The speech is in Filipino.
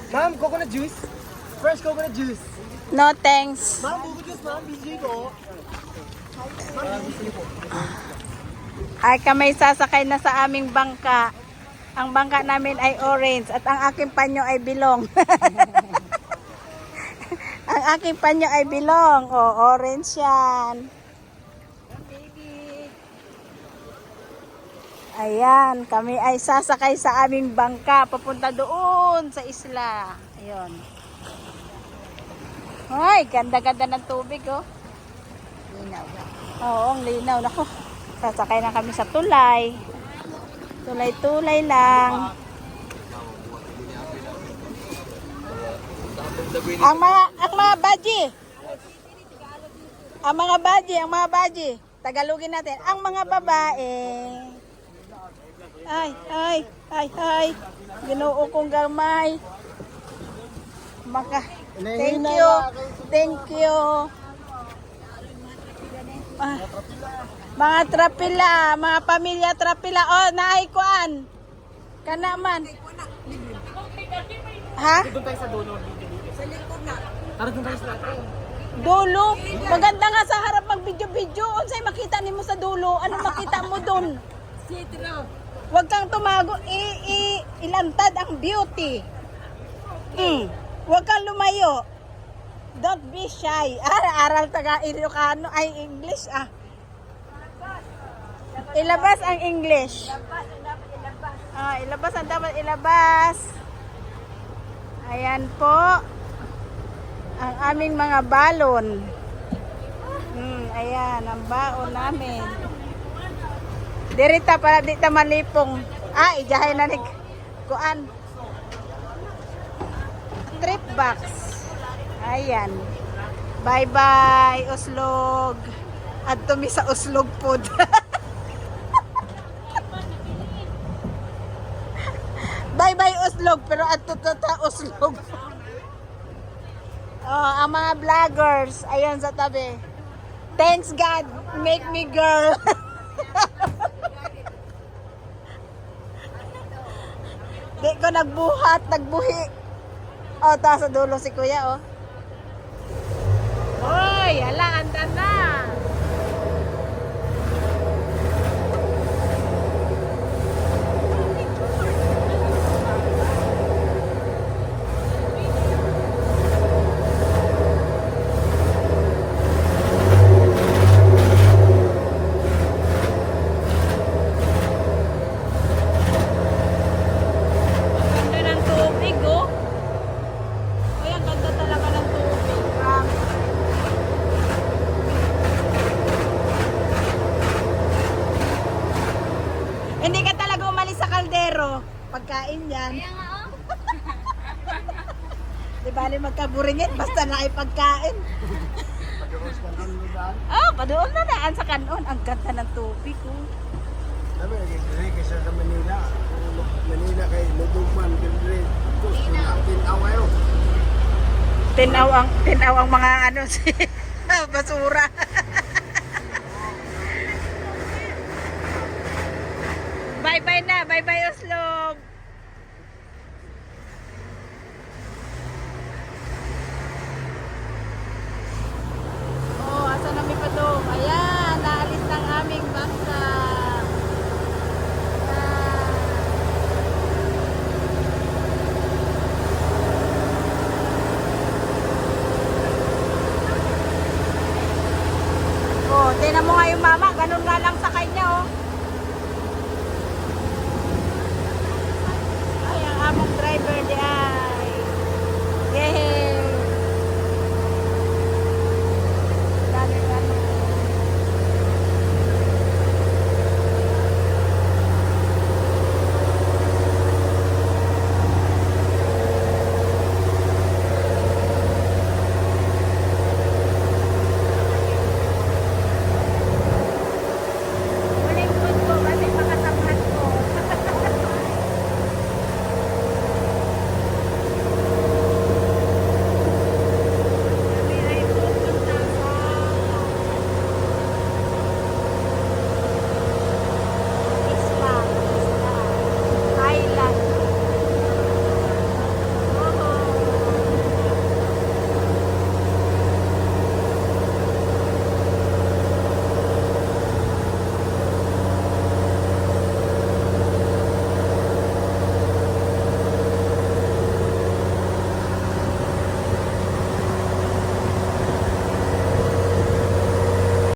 Ma'am, coconut juice. Fresh coconut juice. No thanks. Ma'am, buko juice, ma'am. BJ ko. Ma'am, BJ po. Ay kami sasakay na sa aming bangka. Ang bangka namin ay orange at ang aking panyo ay bilong. Ang aking panyo ay bilong. O, orange yan. Ayan, kami ay sasakay sa aming bangka papunta doon sa isla. Ayun. Ay, ganda-ganda ng tubig, oh. Linaw. Oo, ang linaw. Naku, sasakay na kami sa tulay. Tulay-tulay lang. Ang mga baji. Ang mga baji. Tagalogin natin. Ang mga babae. Ay. Ginoo kong gamay. Thank you. Mga trapila, mga pamilya trapila. Oh, naay kuan. Kana man. Ha? Doon tayo sa dulo. Sa likod na. Tara doon tayo sa likod. Dulo. Maganda nga sa harap mag-video-video. Unsay makita nimo sa dulo? Ano makita mo doon? Sitro. Huwag kang tumago. Ilantad ang beauty. Huwag kang lumayo. Don't be shy. Aral taga Ilocano ay English ah. Ilabas ang English. Ilabas ang dapat ilabas. Ayan po ang aming mga balon. Ayan ang baon namin. Dirita para di ta malipong. Ijahay na ni kuan. Trip box. Ayan. Bye-bye Uslog. Adto mi sa Uslog pod. Bye-bye Uslog pero adto ta Uslog. Oh, ang mga vloggers ayan sa tabi. Thanks God, make me girl. Di ko nagbuhi. Oh, ta sa dulo si Kuya, oh. Hoy, hala, anda na. Hindi ka talaga umalis sa kaldero. Pagkain yan. Kaya nga, oh. Di bali magkaburingin, basta na ay pagkain. Padoon na daan sa kanon. Ang ganda ng tubig, oh. Sabi, kaysa sa Manila. Manila kay Lubugman, Gilred. Tinaw kayo. Tinaw ang mga ano, basura. Bye-bye na. Bye-bye Oslo.